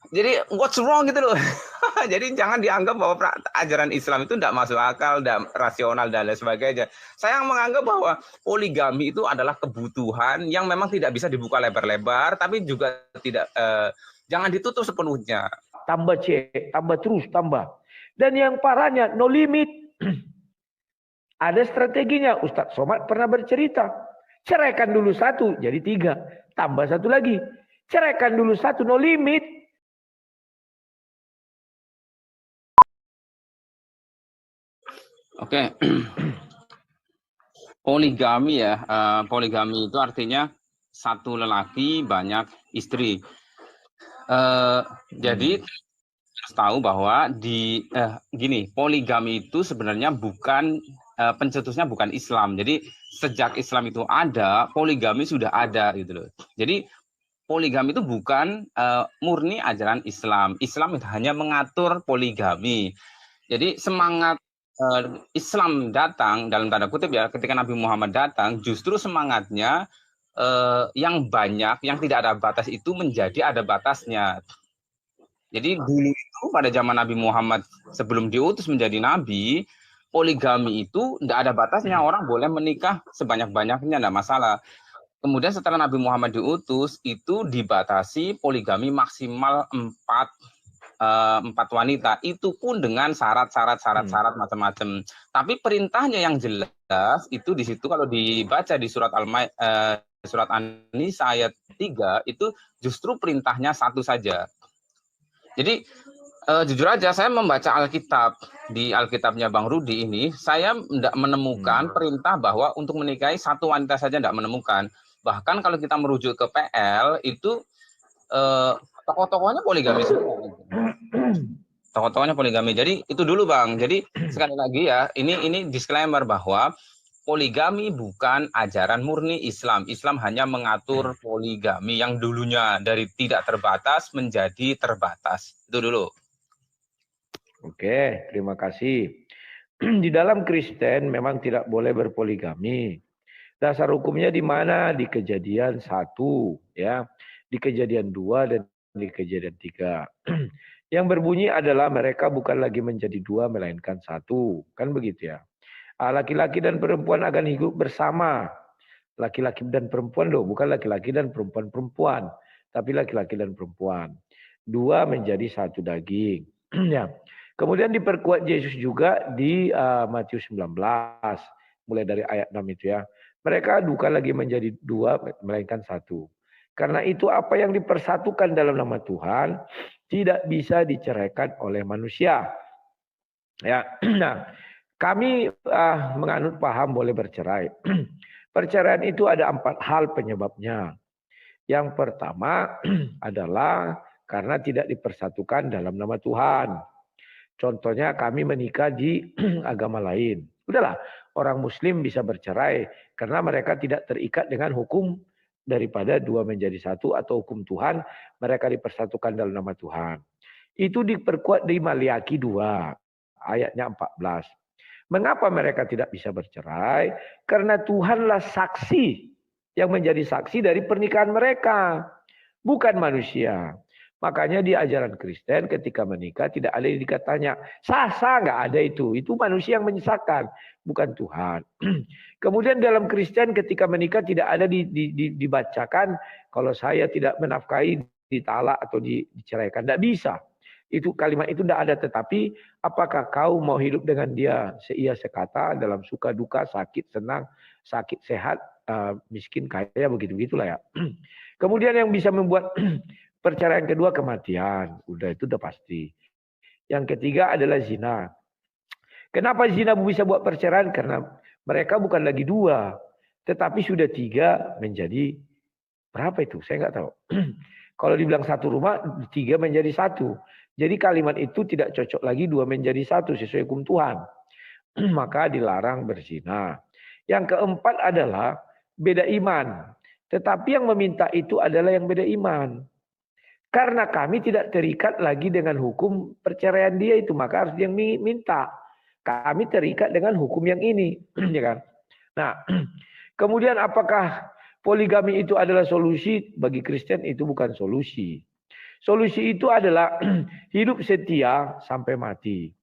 Jadi what's wrong gitu loh. Jadi jangan dianggap bahwa ajaran Islam itu tidak masuk akal, tidak rasional dan lain sebagainya. Saya menganggap bahwa poligami itu adalah kebutuhan yang memang tidak bisa dibuka lebar-lebar, tapi juga tidak jangan ditutup sepenuhnya. Tambah tambah terus, tambah. Dan yang parahnya no limit. Ada strateginya. Ustadz Somad pernah bercerita. Ceraikan dulu satu, jadi 3. Tambah satu lagi. Ceraikan dulu satu, no limit. Oke. Poligami ya. Poligami itu artinya satu lelaki banyak istri. Jadi harus tahu bahwa gini, poligami itu sebenarnya bukan pencetusnya bukan Islam. Jadi sejak Islam itu ada, poligami sudah ada gitu loh. Jadi poligami itu bukan murni ajaran Islam. Islam hanya mengatur poligami. Jadi semangat Islam datang dalam tanda kutip ya, ketika Nabi Muhammad datang, justru semangatnya yang banyak, yang tidak ada batas itu menjadi ada batasnya. Jadi dulu itu pada zaman Nabi Muhammad sebelum diutus menjadi nabi, poligami itu tidak ada batasnya, orang boleh menikah sebanyak-banyaknya, tidak masalah. Kemudian setelah Nabi Muhammad diutus, itu dibatasi poligami maksimal 4 wanita. Itu pun dengan syarat-syarat macam-macam. Tapi perintahnya yang jelas itu di situ kalau dibaca di surat surat An-Nisa ayat 3 itu justru perintahnya satu saja. Jadi jujur aja saya membaca Alkitab, di Alkitabnya Bang Rudi ini, saya tidak menemukan perintah bahwa untuk menikahi satu wanita saja, tidak menemukan. Bahkan kalau kita merujuk ke PL, itu tokoh-tokohnya poligami semua. Tokoh-tokohnya poligami. Jadi itu dulu Bang. Jadi sekali lagi ya, ini disclaimer bahwa poligami bukan ajaran murni Islam. Islam hanya mengatur poligami yang dulunya dari tidak terbatas menjadi terbatas. Itu dulu. Oke, terima kasih. Di dalam Kristen memang tidak boleh berpoligami. Dasar hukumnya di mana? Di Kejadian 1, ya, di Kejadian 2 dan di Kejadian 3. Yang berbunyi adalah mereka bukan lagi menjadi 2 melainkan 1, kan begitu ya. Laki-laki dan perempuan akan hidup bersama. Laki-laki dan perempuan loh, bukan laki-laki dan perempuan-perempuan, tapi laki-laki dan perempuan. 2 menjadi 1 daging. Ya. Kemudian diperkuat Yesus juga di Matius 19, mulai dari ayat 6 itu ya. Mereka bukan lagi menjadi 2 melainkan 1. Karena itu apa yang dipersatukan dalam nama Tuhan tidak bisa diceraikan oleh manusia. Ya. Nah, kami menganut paham boleh bercerai. Perceraian itu ada 4 hal penyebabnya. Yang pertama adalah karena tidak dipersatukan dalam nama Tuhan. Contohnya kami menikah di agama lain. Udahlah, orang Muslim bisa bercerai karena mereka tidak terikat dengan hukum daripada 2 menjadi 1 atau hukum Tuhan, mereka dipersatukan dalam nama Tuhan. Itu diperkuat di Maliaki 2, ayatnya 14. Mengapa mereka tidak bisa bercerai? Karena Tuhanlah saksi yang menjadi saksi dari pernikahan mereka, bukan manusia. Makanya di ajaran Kristen ketika menikah tidak ada yang dikatanya sah-sah, nggak ada itu. Itu manusia yang menyesatkan, bukan Tuhan. Kemudian dalam Kristen ketika menikah tidak ada dibacakan kalau saya tidak menafkahi ditalak atau diceraikan, tidak bisa. Itu kalimat itu tidak ada. Tetapi apakah kau mau hidup dengan dia seia sekata dalam suka duka, sakit senang, sakit sehat, miskin kaya, begitu-begitulah ya. Kemudian yang bisa membuat perceraian kedua kematian, itu udah pasti. Yang ketiga adalah zina. Kenapa zina bisa buat perceraian? Karena mereka bukan lagi 2, tetapi sudah 3 menjadi berapa itu? Saya nggak tahu. Kalau dibilang 1 rumah, 3 menjadi 1. Jadi kalimat itu tidak cocok lagi 2 menjadi 1 sesuai hukum Tuhan. Maka dilarang berzina. Yang keempat adalah beda iman. Tetapi yang meminta itu adalah yang beda iman. Karena kami tidak terikat lagi dengan hukum perceraian dia itu, maka harus yang minta. Kami terikat dengan hukum yang ini, ya kan? Nah, kemudian apakah poligami itu adalah solusi? Bagi Kristen itu bukan solusi. Solusi itu adalah hidup setia sampai mati.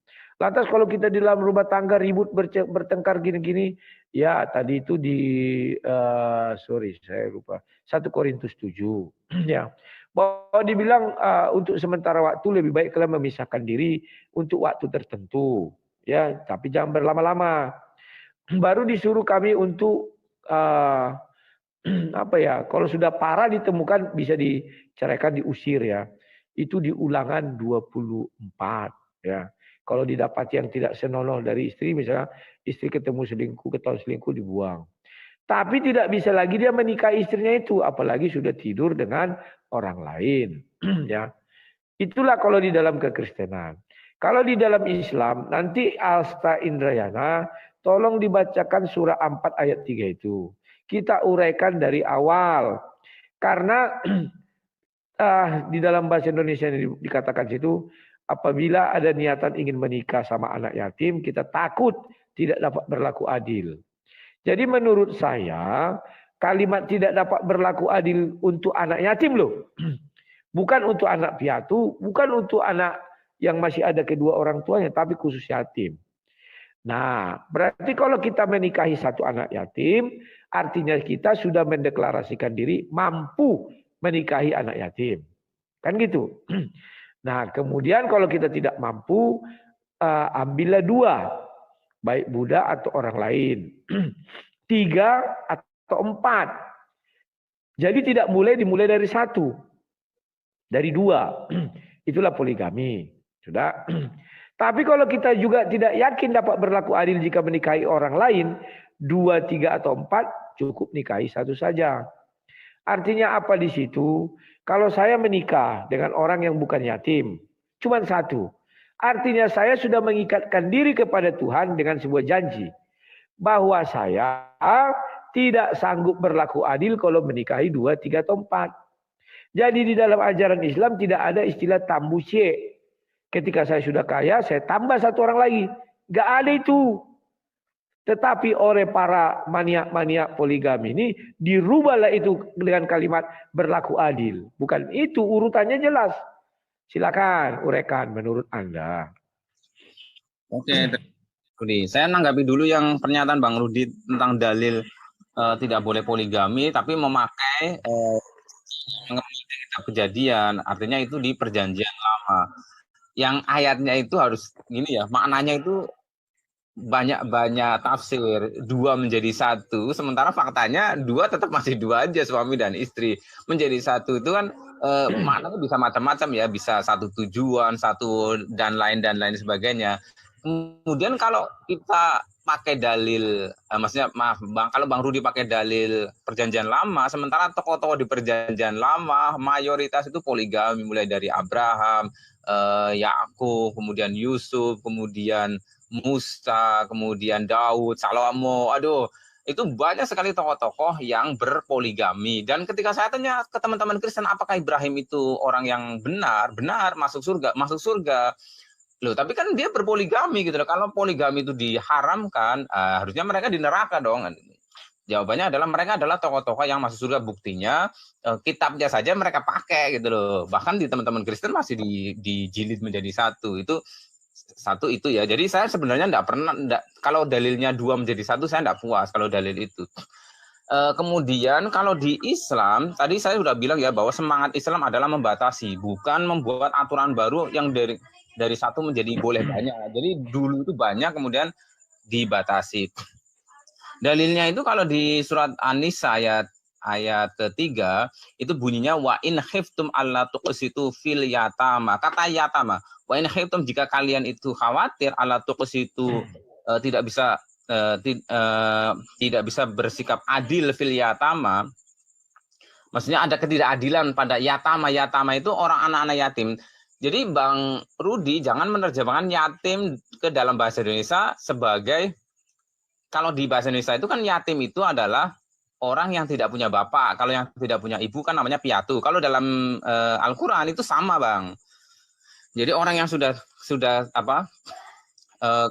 Lantas kalau kita di dalam rumah tangga ribut bertengkar gini-gini, ya tadi itu di sorry saya lupa 1 Korintus 7 ya, bahwa dibilang untuk sementara waktu lebih baik kalian memisahkan diri untuk waktu tertentu, ya, tapi jangan berlama-lama. Baru disuruh kami untuk apa ya, kalau sudah parah ditemukan bisa diceraikan, diusir ya. Itu di Ulangan 24 ya. Kalau didapati yang tidak senonoh dari istri, misalnya istri ketemu selingkuh, ketahuan selingkuh, dibuang. Tapi tidak bisa lagi dia menikahi istrinya itu, apalagi sudah tidur dengan orang lain ya. Itulah kalau di dalam kekristenan. Kalau di dalam Islam, nanti Asta Indrayana, tolong dibacakan surah 4 ayat 3 itu. Kita uraikan dari awal. Karena di dalam bahasa Indonesia ini dikatakan situ, apabila ada niatan ingin menikah sama anak yatim, kita takut tidak dapat berlaku adil. Jadi menurut saya, kalimat tidak dapat berlaku adil untuk anak yatim loh. Bukan untuk anak piatu, bukan untuk anak yang masih ada kedua orang tuanya, tapi khusus yatim. Nah, berarti kalau kita menikahi satu anak yatim, artinya kita sudah mendeklarasikan diri mampu menikahi anak yatim. Kan gitu. Nah, kemudian kalau kita tidak mampu, ambillah 2. Baik budak atau orang lain. 3 atau 4. Jadi tidak dimulai dari 1. Dari 2. Itulah poligami. Sudah. Tapi kalau kita juga tidak yakin dapat berlaku adil jika menikahi orang lain, 2, 3 atau 4 cukup nikahi 1 saja. Artinya apa di situ? Kalau saya menikah dengan orang yang bukan yatim, cuma 1. Artinya saya sudah mengikatkan diri kepada Tuhan dengan sebuah janji. Bahwa saya tidak sanggup berlaku adil kalau menikahi 2, 3 atau 4. Jadi di dalam ajaran Islam tidak ada istilah tambusye. Ketika saya sudah kaya, saya tambah 1 orang lagi. Gak ada itu. Tetapi oleh para maniak-maniak poligami ini, dirubahlah itu dengan kalimat berlaku adil. Bukan itu, urutannya jelas. Silakan uraikan menurut Anda. Oke, Rudi. Saya nanggapi dulu yang pernyataan Bang Rudi tentang dalil tidak boleh poligami, tapi memakai kejadian, artinya itu di perjanjian lama. Yang ayatnya itu harus gini ya, maknanya itu banyak tafsir, 2 menjadi 1, sementara faktanya 2 tetap masih 2 aja, suami dan istri. Menjadi 1 itu kan maknanya bisa macam-macam ya, bisa 1 tujuan, 1 dan lain sebagainya. Kemudian kalau kita pakai dalil, maksudnya maaf Bang, kalau Bang Rudi pakai dalil perjanjian lama, sementara tokoh-tokoh di perjanjian lama mayoritas itu poligami, mulai dari Abraham, Yakub, kemudian Yusuf, kemudian Musa, kemudian Daud, Salomo, aduh, itu banyak sekali tokoh-tokoh yang berpoligami. Dan ketika saya tanya ke teman-teman Kristen, apakah Ibrahim itu orang yang benar masuk surga. Loh, tapi kan dia berpoligami gitu loh. Kalau poligami itu diharamkan, harusnya mereka di neraka dong. Jawabannya adalah mereka adalah tokoh-tokoh yang masuk surga. Buktinya kitabnya saja mereka pakai gitu loh. Bahkan di teman-teman Kristen masih dijilid menjadi 1. Itu 1 itu ya. Jadi saya sebenarnya kalau dalilnya 2 menjadi 1, saya enggak puas kalau dalil itu. Kemudian kalau di Islam, tadi saya sudah bilang ya bahwa semangat Islam adalah membatasi, bukan membuat aturan baru yang dari 1 menjadi boleh banyak. Jadi dulu itu banyak, kemudian dibatasi. Dalilnya itu kalau di surat An-Nisa ayat ketiga itu bunyinya wa in khiftum alla tuqsitu fil yatama. Kata yatama, wa in khiftum, jika kalian itu khawatir alla tuqsitu tidak bisa bersikap adil fil yatama. Maksudnya ada ketidakadilan pada yatama. Yatama itu orang anak-anak yatim. Jadi Bang Rudi jangan menerjemahkan yatim ke dalam bahasa Indonesia sebagai, kalau di bahasa Indonesia itu kan yatim itu adalah orang yang tidak punya bapak. Kalau yang tidak punya ibu kan namanya piatu. Kalau dalam Al-Quran itu sama Bang. Jadi orang yang sudah apa?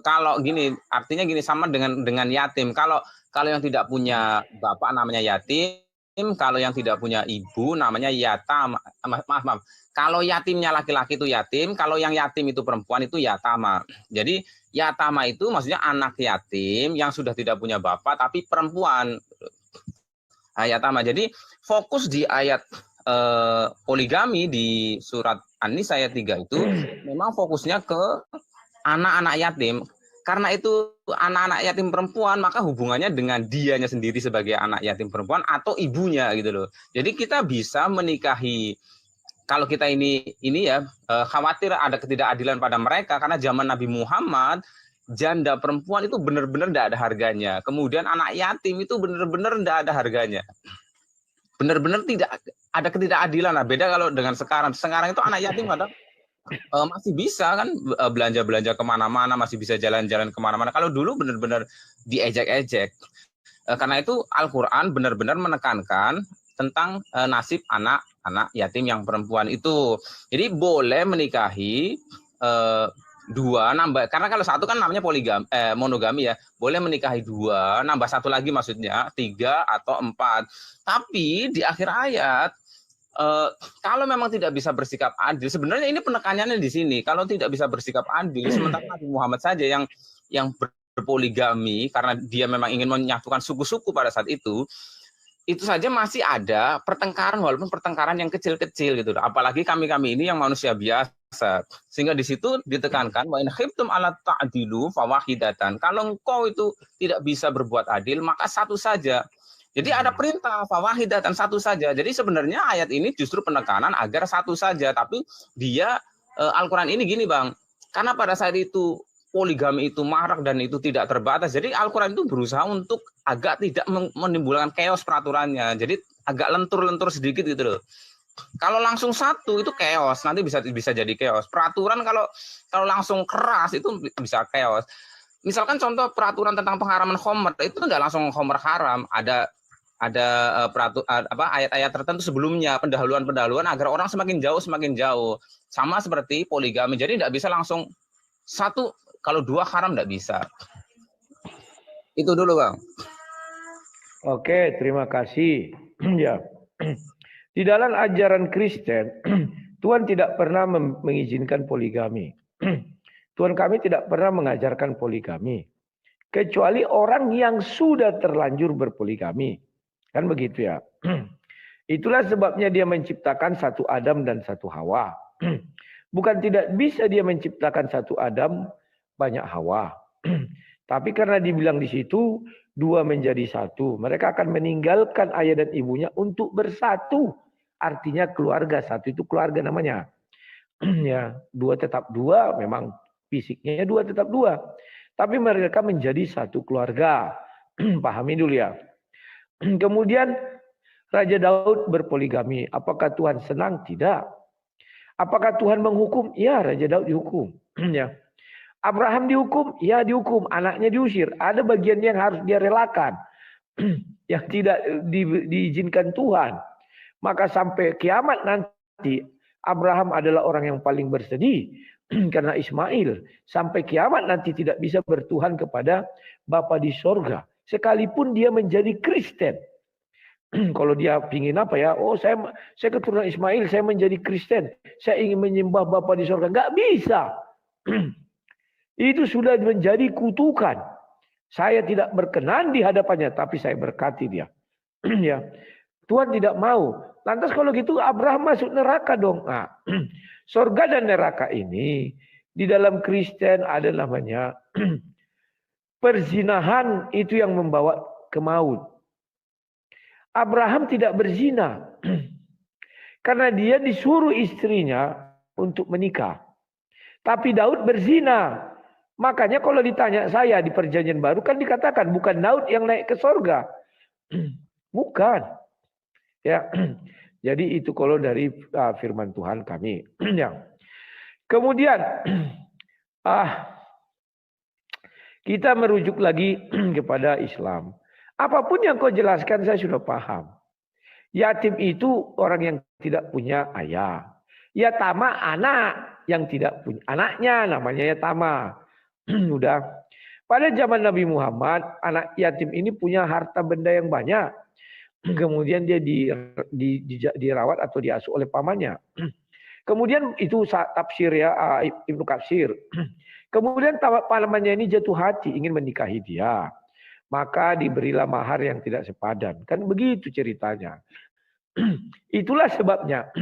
Kalau gini, artinya gini, sama dengan yatim. Kalau yang tidak punya bapak namanya yatim. Kalau yang tidak punya ibu namanya yatam. Maaf. Kalau yatimnya laki-laki itu yatim, kalau yang yatim itu perempuan itu yatama. Jadi yatama itu maksudnya anak yatim yang sudah tidak punya bapak tapi perempuan. Yatama. Jadi fokus di ayat poligami di surat An-Nisa ayat 3 itu memang fokusnya ke anak-anak yatim. Karena itu anak-anak yatim perempuan, maka hubungannya dengan dianya sendiri sebagai anak yatim perempuan atau ibunya gitu loh. Jadi kita bisa menikahi, kalau kita ini ya khawatir ada ketidakadilan pada mereka, karena zaman Nabi Muhammad janda perempuan itu benar-benar tidak ada harganya. Kemudian anak yatim itu benar-benar tidak ada harganya. Benar-benar tidak ada ketidakadilan. Nah, beda kalau dengan sekarang. Sekarang itu anak yatim kadang masih bisa kan belanja-belanja kemana-mana, masih bisa jalan-jalan kemana-mana. Kalau dulu benar-benar diejek-ejek. Karena itu Al-Quran benar-benar menekankan tentang nasib anak yatim yang perempuan itu. Jadi boleh menikahi dua, nambah, karena kalau satu kan namanya monogami ya, boleh menikahi dua, nambah satu lagi maksudnya 3 atau 4. Tapi di akhir ayat kalau memang tidak bisa bersikap adil, sebenarnya ini penekanannya di sini. Kalau tidak bisa bersikap adil, sementara Nabi Muhammad saja yang berpoligami karena dia memang ingin menyatukan suku-suku pada saat itu saja masih ada pertengkaran, walaupun pertengkaran yang kecil-kecil gitu. Apalagi kami ini yang manusia biasa. Sehingga di situ ditekankan wa in khiftum ala ta'dilu fawahidatan. Kalau engkau itu tidak bisa berbuat adil, maka satu saja. Jadi ada perintah fawahidatan, satu saja. Jadi sebenarnya ayat ini justru penekanan agar satu saja, tapi dia Al-Qur'an ini gini, Bang. Karena pada saat itu poligami itu marak dan itu tidak terbatas. Jadi Al-Quran itu berusaha untuk agak tidak menimbulkan chaos peraturannya. Jadi agak lentur-lentur sedikit gitu loh. Kalau langsung satu itu chaos, nanti bisa jadi chaos. Peraturan kalau langsung keras itu bisa chaos. Misalkan contoh peraturan tentang pengharaman khamr itu enggak langsung khamr haram, ada ayat-ayat tertentu sebelumnya, pendahuluan agar orang semakin jauh. Sama seperti poligami. Jadi enggak bisa langsung satu. Kalau 2 haram enggak bisa. Itu dulu, Bang. Oke, terima kasih. Ya. Di dalam ajaran Kristen, Tuhan tidak pernah mengizinkan poligami. Tuhan kami tidak pernah mengajarkan poligami. Kecuali orang yang sudah terlanjur berpoligami. Kan begitu ya. Itulah sebabnya dia menciptakan satu Adam dan satu Hawa. Bukan tidak bisa dia menciptakan satu Adam banyak Hawa. Tapi karena dibilang di situ 2 menjadi 1, mereka akan meninggalkan ayah dan ibunya untuk bersatu. Artinya keluarga, satu itu keluarga namanya. Ya, 2 tetap 2, memang fisiknya 2 tetap 2. Tapi mereka menjadi satu keluarga. Pahami dulu ya. Kemudian Raja Daud berpoligami. Apakah Tuhan senang? Tidak. Apakah Tuhan menghukum? Ya, Raja Daud dihukum. Ya. Abraham dihukum? Ya dihukum. Anaknya diusir. Ada bagian yang harus dia relakan. Yang tidak diizinkan Tuhan. Maka sampai kiamat nanti, Abraham adalah orang yang paling bersedih. Karena Ismail. Sampai kiamat nanti tidak bisa bertuhan kepada Bapa di sorga. Sekalipun dia menjadi Kristen. Kalau dia ingin apa ya? Oh, saya keturunan Ismail, saya menjadi Kristen. Saya ingin menyembah Bapa di sorga. Enggak bisa. Itu sudah menjadi kutukan. Saya tidak berkenan di hadapannya, tapi saya berkati dia. Ya. Tuhan tidak mau. Lantas kalau gitu Abraham masuk neraka dong. Nah, sorga dan neraka ini di dalam Kristen ada namanya perzinahan, itu yang membawa ke maut. Abraham tidak berzina. Karena dia disuruh istrinya untuk menikah. Tapi Daud berzina. Makanya kalau ditanya saya di perjanjian baru kan dikatakan bukan Daud yang naik ke sorga. Bukan. Ya. Jadi itu kalau dari firman Tuhan kami. Ya. Kemudian kita merujuk lagi kepada Islam. Apapun yang kau jelaskan saya sudah paham. Yatim itu orang yang tidak punya ayah. Yatama anak yang tidak punya anaknya, namanya yatama. Udah. Pada zaman Nabi Muhammad, anak yatim ini punya harta benda yang banyak. Kemudian dia dirawat atau diasuh oleh pamannya. Kemudian itu tafsir ya Ibnu Katsir. Kemudian pamannya ini jatuh hati ingin menikahi dia. Maka diberilah mahar yang tidak sepadan. Kan begitu ceritanya. Itulah sebabnya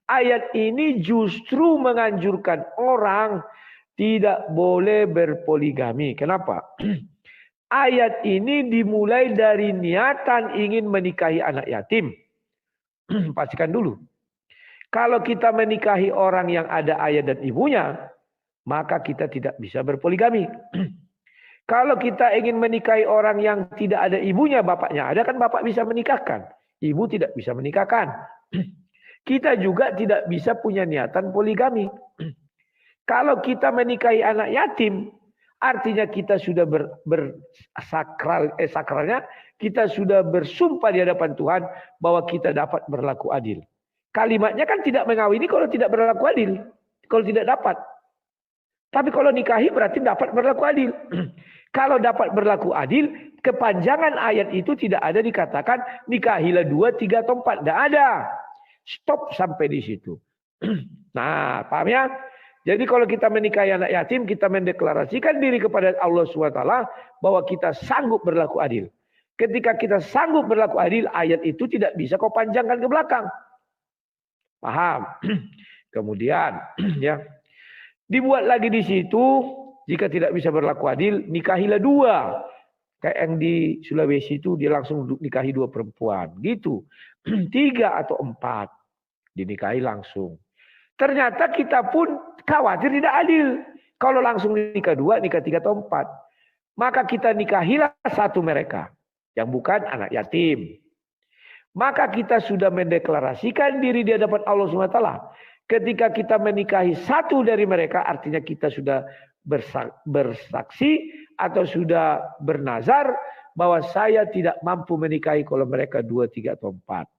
ayat ini justru menganjurkan orang tidak boleh berpoligami. Kenapa? Ayat ini dimulai dari niatan ingin menikahi anak yatim. Pastikan dulu. Kalau kita menikahi orang yang ada ayah dan ibunya, maka kita tidak bisa berpoligami. Kalau kita ingin menikahi orang yang tidak ada ibunya, bapaknya ada, kan bapak bisa menikahkan. Ibu tidak bisa menikahkan. Kita juga tidak bisa punya niatan poligami. Kalau kita menikahi anak yatim, artinya kita sudah sakralnya kita sudah bersumpah di hadapan Tuhan bahwa kita dapat berlaku adil. Kalimatnya kan tidak mengawini kalau tidak berlaku adil, kalau tidak dapat. Tapi kalau nikahi berarti dapat berlaku adil. Kalau dapat berlaku adil, kepanjangan ayat itu tidak ada dikatakan nikahilah 2, 3 atau 4. Tidak ada. Stop sampai di situ. Nah, paham ya? Jadi kalau kita menikahi anak yatim, kita mendeklarasikan diri kepada Allah SWT bahwa kita sanggup berlaku adil. Ketika kita sanggup berlaku adil, ayat itu tidak bisa kau panjangkan ke belakang. Paham? Kemudian, ya, dibuat lagi di situ, jika tidak bisa berlaku adil, nikahilah 2. Kayak yang di Sulawesi itu dia langsung nikahi 2 perempuan, gitu. 3 atau 4 dinikahi langsung. Ternyata kita pun khawatir tidak adil. Kalau langsung nikah 2, nikah 3 atau 4. Maka kita nikahilah 1 mereka. Yang bukan anak yatim. Maka kita sudah mendeklarasikan diri di hadapan Allah SWT. Ketika kita menikahi 1 dari mereka, artinya kita sudah bersaksi atau sudah bernazar bahwa saya tidak mampu menikahi kalau mereka 2, 3 atau 4.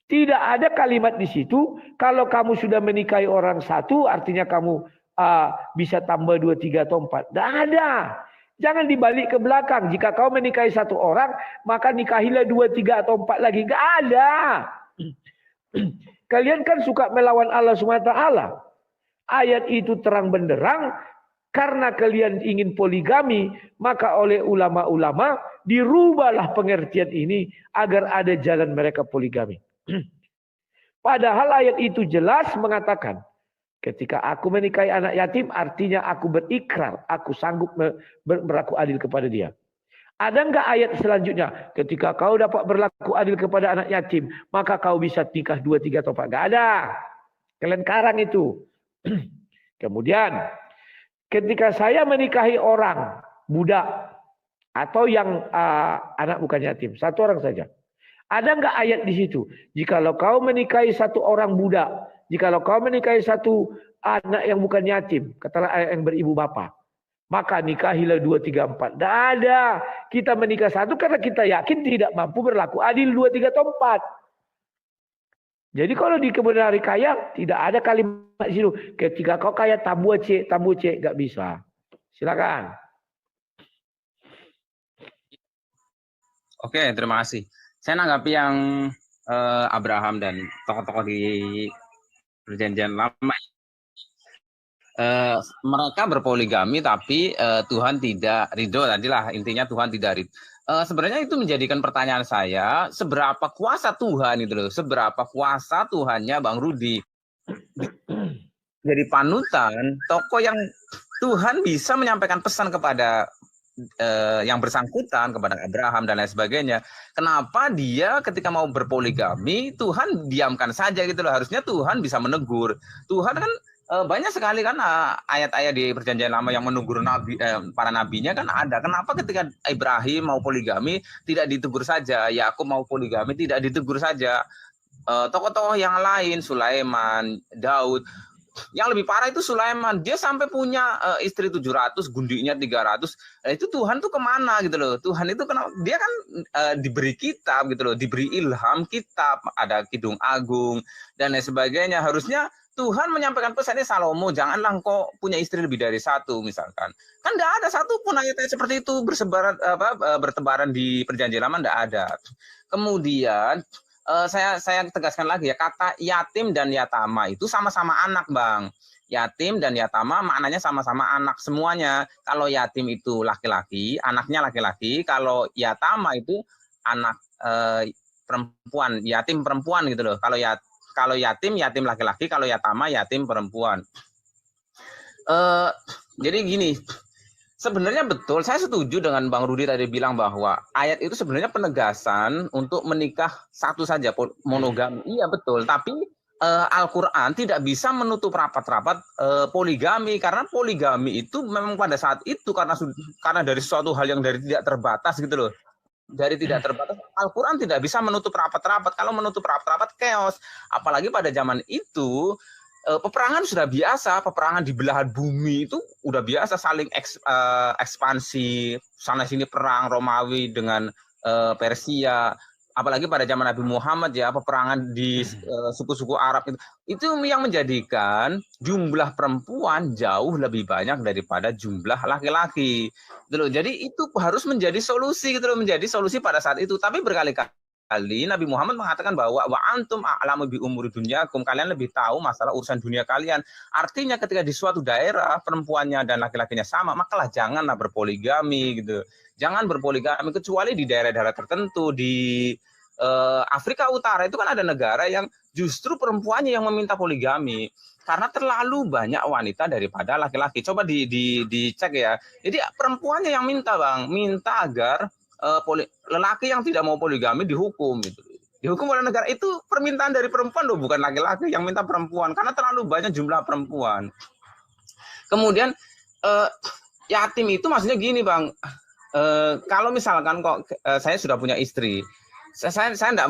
Tidak ada kalimat di situ, kalau kamu sudah menikahi orang 1, artinya kamu bisa tambah 2, 3 atau 4. Tidak ada. Jangan dibalik ke belakang. Jika kau menikahi 1 orang, maka nikahilah 2, 3 atau 4 lagi. Tidak ada. Kalian kan suka melawan Allah SWT. Ayat itu terang benderang. Karena kalian ingin poligami, maka oleh ulama-ulama dirubahlah pengertian ini agar ada jalan mereka poligami. Padahal ayat itu jelas mengatakan, ketika aku menikahi anak yatim, artinya aku berikrar, aku sanggup berlaku adil kepada dia. Ada enggak ayat selanjutnya? Ketika kau dapat berlaku adil kepada anak yatim, maka kau bisa nikah 2, 3 atau 4. Enggak ada. Kalian karang itu. Kemudian, ketika saya menikahi orang budak atau yang anak bukan yatim, 1 orang saja. Ada enggak ayat di situ? Jikalau kau menikahi 1 orang budak, jikalau kau menikahi 1 anak yang bukan yatim, katalah yang beribu bapa, maka nikahilah 2, 3, 4. Tidak ada. Kita menikah 1 karena kita yakin tidak mampu berlaku adil 2, 3 atau 4. Jadi kalau di kemudian hari kaya, tidak ada kalimat di situ. Ketika kau kaya tabu cek, nggak bisa. Silakan. Oke, terima kasih. Saya nanggapi yang Abraham dan tokoh-tokoh di Perjanjian Lama. Mereka berpoligami, tapi Tuhan tidak ridho. Tadilah intinya Tuhan tidak ridho. Sebenarnya itu menjadikan pertanyaan saya, seberapa kuasa Tuhan itu loh, seberapa kuasa Tuhannya Bang Rudi. Jadi panutan, tokoh yang Tuhan bisa menyampaikan pesan kepada yang bersangkutan, kepada Abraham dan lain sebagainya. Kenapa dia ketika mau berpoligami, Tuhan diamkan saja gitu loh. Harusnya Tuhan bisa menegur. Tuhan kan banyak sekali kan ayat-ayat di Perjanjian Lama yang menegur nabi, para nabinya kan ada. Kenapa ketika Ibrahim mau poligami tidak ditegur saja? Yakub mau poligami tidak ditegur saja? Tokoh-tokoh yang lain, Sulaiman, Daud, yang lebih parah itu Sulaiman, dia sampai punya istri 700, gundinya 300. Itu Tuhan tuh kemana gitu loh? Tuhan itu kenapa? Dia kan diberi kitab gitu loh, diberi ilham kitab, ada Kidung Agung dan lain sebagainya. Harusnya Tuhan menyampaikan pesannya, Salomo, janganlah engkau punya istri lebih dari 1 misalkan. Kan enggak ada satupun ayat-ayat seperti itu bertebaran di Perjanjian Lama, enggak ada. Kemudian saya tegaskan lagi ya, kata yatim dan yatama itu sama-sama anak, Bang. Yatim dan yatama maknanya sama-sama anak semuanya. Kalau yatim itu laki-laki, anaknya laki-laki. Kalau yatama itu anak perempuan, yatim perempuan gitu loh. Kalau yatim laki-laki, kalau yatama yatim perempuan. Jadi gini, sebenarnya betul, saya setuju dengan Bang Rudi tadi bilang bahwa ayat itu sebenarnya penegasan untuk menikah satu saja, monogami. Iya betul, tapi Al-Quran tidak bisa menutup rapat-rapat poligami, karena poligami itu memang pada saat itu karena dari suatu hal yang dari tidak terbatas gitu loh. Dari tidak terbatas, Al-Quran tidak bisa menutup rapat-rapat. Kalau menutup rapat-rapat chaos, apalagi pada zaman itu peperangan sudah biasa, peperangan di belahan bumi itu udah biasa, saling ekspansi, sana sini perang Romawi dengan Persia, apalagi pada zaman Nabi Muhammad ya, peperangan di suku-suku Arab itu yang menjadikan jumlah perempuan jauh lebih banyak daripada jumlah laki-laki. Jadi itu harus menjadi solusi gitu loh, menjadi solusi pada saat itu. Tapi berkali-kali Nabi Muhammad mengatakan bahwa wa antum a'lamu bi umuri dunyakum, kalian lebih tahu masalah urusan dunia kalian. Artinya ketika di suatu daerah perempuannya dan laki-lakinya sama, makalah janganlah berpoligami gitu. Jangan berpoligami kecuali di daerah-daerah tertentu. Di Afrika Utara itu kan ada negara yang justru perempuannya yang meminta poligami karena terlalu banyak wanita daripada laki-laki. Coba dicek ya. Jadi perempuannya yang minta, Bang, minta agar lelaki yang tidak mau poligami dihukum gitu. Dihukum oleh negara. Itu permintaan dari perempuan loh, bukan laki-laki yang minta perempuan, karena terlalu banyak jumlah perempuan. Kemudian yatim itu maksudnya gini, Bang, kalau misalkan kok saya sudah punya istri, saya enggak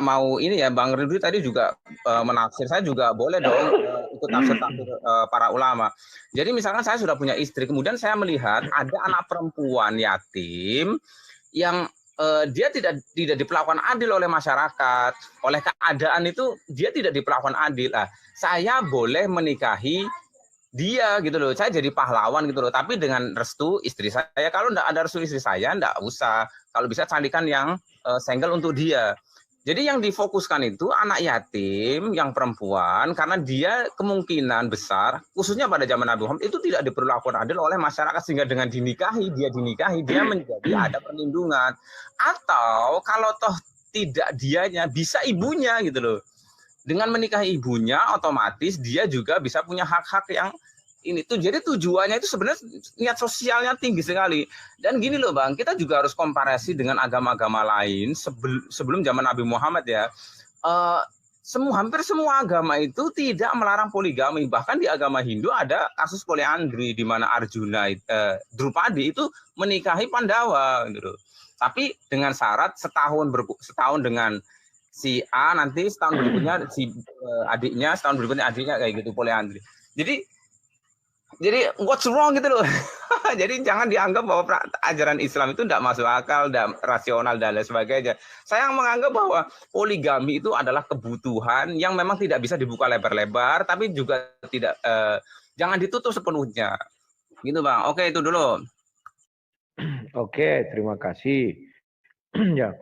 mau ini ya, Bang Ridwi tadi juga menafsir, saya juga boleh dong ikut tafsir para ulama. Jadi misalkan saya sudah punya istri, kemudian saya melihat ada anak perempuan yatim yang dia tidak diperlakukan adil oleh masyarakat, oleh keadaan itu dia tidak diperlakukan adil. Saya boleh menikahi dia gitu loh, saya jadi pahlawan gitu loh, tapi dengan restu istri saya. Kalau enggak ada restu istri saya, enggak usah. Kalau bisa carikan yang single untuk dia. Jadi yang difokuskan itu anak yatim yang perempuan, karena dia kemungkinan besar, khususnya pada zaman Nabi Muhammad, itu tidak diperlakukan adil oleh masyarakat, sehingga dengan dinikahi, dia menjadi ada perlindungan. Atau kalau toh tidak dianya, bisa ibunya gitu loh. Dengan menikahi ibunya, otomatis dia juga bisa punya hak-hak yang ini tuh. Jadi tujuannya itu sebenarnya niat sosialnya tinggi sekali. Dan gini loh, Bang, kita juga harus komparasi dengan agama-agama lain sebelum zaman Nabi Muhammad ya. Hampir semua agama itu tidak melarang poligami. Bahkan di agama Hindu ada kasus poliandri di mana Arjuna Drupadi itu menikahi Pandawa gitu. Tapi dengan syarat setahun dengan si A, nanti setahun berikutnya si adiknya, setahun berikutnya adiknya, kayak gitu, poliandri. Jadi what's wrong gitu loh. Jadi jangan dianggap bahwa ajaran Islam itu tidak masuk akal, tidak rasional dan lain sebagainya. Saya menganggap bahwa poligami itu adalah kebutuhan yang memang tidak bisa dibuka lebar-lebar, tapi juga tidak jangan ditutup sepenuhnya. Gitu, Bang. Oke, itu dulu. Oke, terima kasih. Ya.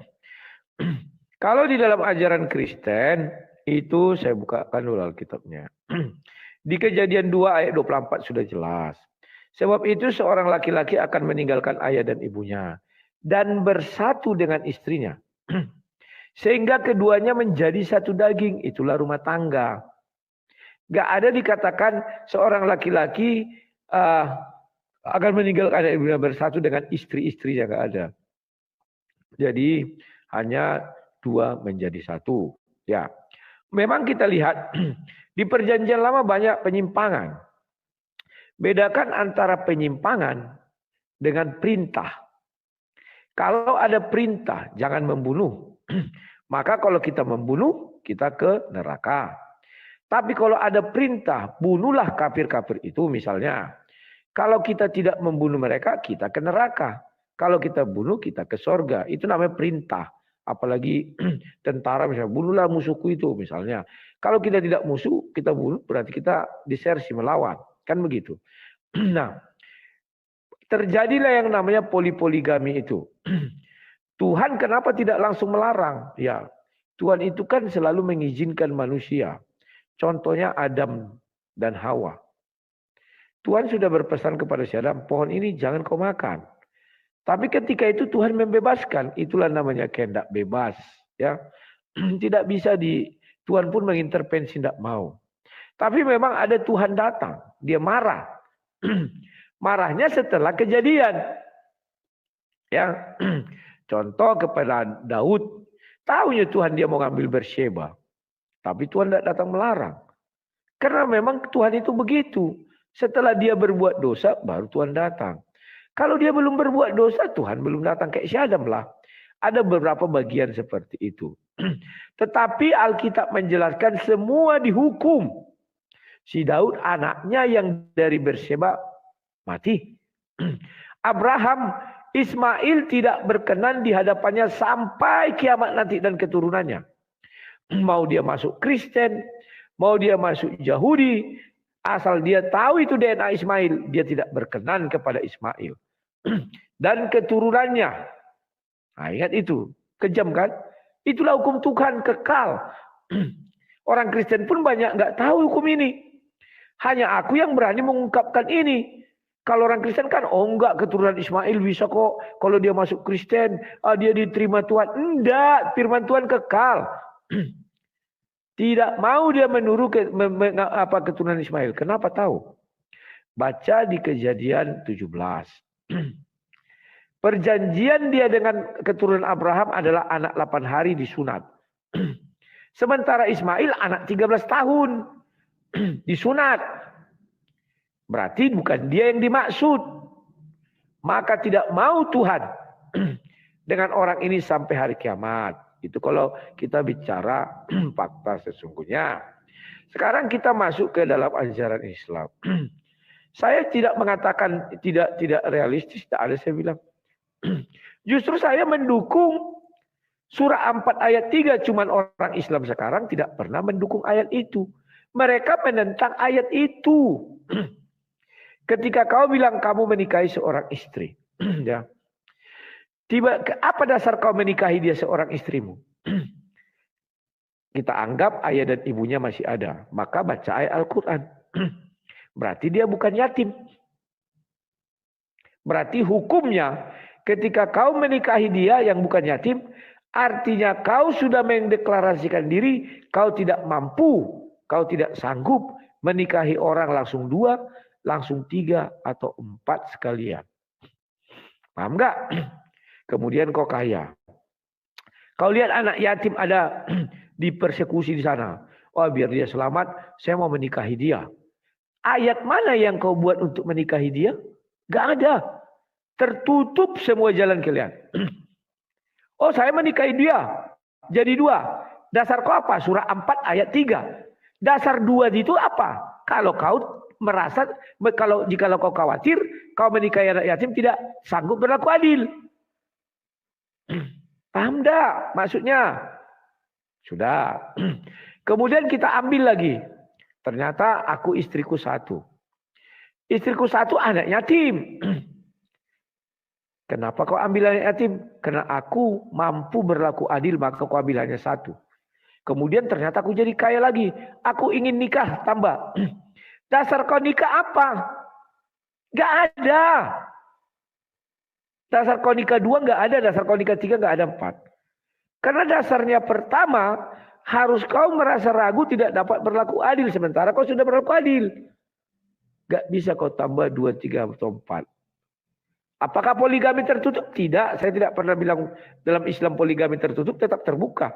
Kalau di dalam ajaran Kristen itu saya bukakan dulu Alkitabnya. Di Kejadian 2 ayat 24 sudah jelas. Sebab itu seorang laki-laki akan meninggalkan ayah dan ibunya dan bersatu dengan istrinya. Sehingga keduanya menjadi satu daging, itulah rumah tangga. Gak ada dikatakan seorang laki-laki akan meninggalkan ayah dan ibunya bersatu dengan istri-istrinya, gak ada. Jadi hanya dua menjadi satu. Ya, memang kita lihat di Perjanjian Lama banyak penyimpangan. Bedakan antara penyimpangan dengan perintah. Kalau ada perintah, jangan membunuh. Maka kalau kita membunuh, kita ke neraka. Tapi kalau ada perintah, bunuhlah kafir-kafir itu misalnya. Kalau kita tidak membunuh mereka, kita ke neraka. Kalau kita bunuh, kita ke sorga. Itu namanya perintah. Apalagi tentara misalnya, bunuhlah musuhku itu misalnya. Kalau kita tidak musuh, kita bunuh, berarti kita disersi, melawan. Kan begitu. Nah, terjadilah yang namanya poligami itu. Tuhan kenapa tidak langsung melarang? Ya, Tuhan itu kan selalu mengizinkan manusia. Contohnya Adam dan Hawa. Tuhan sudah berpesan kepada si Adam, pohon ini jangan kau makan. Tapi ketika itu Tuhan membebaskan, itulah namanya kehendak bebas. Ya, tidak bisa Tuhan pun mengintervensi, tidak mau. Tapi memang ada Tuhan datang, dia marah. Marahnya setelah kejadian. Ya, contoh kepada Daud, tahunya Tuhan dia mau ngambil Berseba, tapi Tuhan tidak datang melarang. Karena memang Tuhan itu begitu. Setelah dia berbuat dosa, baru Tuhan datang. Kalau dia belum berbuat dosa, Tuhan belum datang. Kayak si Adam lah. Ada beberapa bagian seperti itu. Tetapi Alkitab menjelaskan semua dihukum. Si Daud anaknya yang dari Berseba mati. Abraham, Ismail tidak berkenan di hadapannya sampai kiamat nanti dan keturunannya. Mau dia masuk Kristen, mau dia masuk Yahudi, asal dia tahu itu DNA Ismail, dia tidak berkenan kepada Ismail. Dan keturunannya. Nah, ingat itu. Kejam kan? Itulah hukum Tuhan kekal. Orang Kristen pun banyak nggak tahu hukum ini. Hanya aku yang berani mengungkapkan ini. Kalau orang Kristen kan, oh enggak, keturunan Ismail bisa kok. Kalau dia masuk Kristen, dia diterima Tuhan. Enggak, firman Tuhan kekal. Tidak mau dia menurut keturunan Ismail. Kenapa tahu? Baca di Kejadian 17. Perjanjian dia dengan keturunan Abraham adalah anak 8 hari disunat. Sementara Ismail anak 13 tahun disunat. Berarti bukan dia yang dimaksud. Maka tidak mau Tuhan dengan orang ini sampai hari kiamat. Itu kalau kita bicara fakta sesungguhnya. Sekarang kita masuk ke dalam ajaran Islam. Saya tidak mengatakan tidak realistis, tidak ada saya bilang. Justru saya mendukung surah 4 ayat 3. Cuman orang Islam sekarang tidak pernah mendukung ayat itu. Mereka menentang ayat itu. Ketika kau bilang kamu menikahi seorang istri, ya, apa dasar kau menikahi dia seorang istrimu? Kita anggap ayah dan ibunya masih ada, maka baca ayat Al-Quran. Berarti dia bukan yatim. Berarti hukumnya ketika kau menikahi dia yang bukan yatim, artinya kau sudah mendeklarasikan diri, kau tidak mampu, kau tidak sanggup menikahi orang langsung 2, langsung 3 atau 4 sekalian. Paham nggak? Kemudian kau kaya. Kau lihat anak yatim ada dipersekusi di sana. Oh, biar dia selamat, saya mau menikahi dia. Ayat mana yang kau buat untuk menikahi dia? Gak ada. Tertutup semua jalan kalian. Oh, saya menikahi dia. Jadi 2. Dasar kau apa? Surah 4 ayat 3. Dasar 2 itu apa? Kalau kau merasa, jika kau khawatir, kau menikahi anak yatim tidak sanggup berlaku adil. Paham dah maksudnya? Sudah. Kemudian kita ambil lagi. Ternyata aku istriku 1. Istriku 1 anak yatim. Kenapa kau ambil anak yatim? Karena aku mampu berlaku adil, maka kau ambil hanya 1. Kemudian ternyata aku jadi kaya lagi. Aku ingin nikah, tambah. Dasar kau nikah apa? Gak ada. Dasar kau nikah 2 gak ada. Dasar kau nikah 3 gak ada 4. Karena dasarnya pertama, harus kau merasa ragu tidak dapat berlaku adil. Sementara kau sudah berlaku adil. Gak bisa kau tambah 2, 3 atau 4. Apakah poligami tertutup? Tidak. Saya tidak pernah bilang dalam Islam poligami tertutup, tetap terbuka.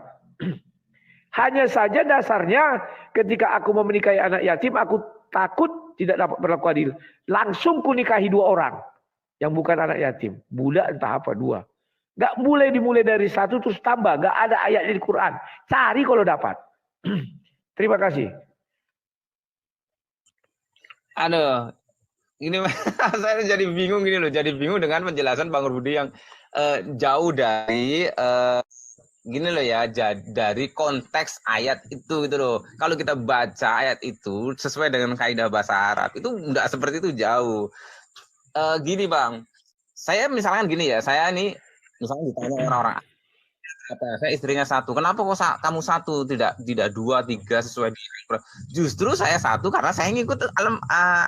Hanya saja dasarnya ketika aku mau menikahi anak yatim, aku takut tidak dapat berlaku adil. Langsung ku nikahi 2 orang. Yang bukan anak yatim. Budak entah apa 2. Gak mulai dimulai dari 1 terus tambah. Gak ada ayatnya di Quran. Cari kalau dapat. Terima kasih. Aduh. Ini saya jadi bingung gini loh. Jadi bingung dengan penjelasan Bang Rudi yang jauh dari... gini loh ya, dari konteks ayat itu gitu loh. Kalau kita baca ayat itu sesuai dengan kaidah bahasa Arab, itu enggak seperti itu, jauh. Gini Bang, saya misalkan gini ya, saya nih misalnya ditanya orang-orang Saya istrinya satu. Kenapa kok kamu satu, tidak dua, tiga sesuai di justru saya satu karena saya ngikut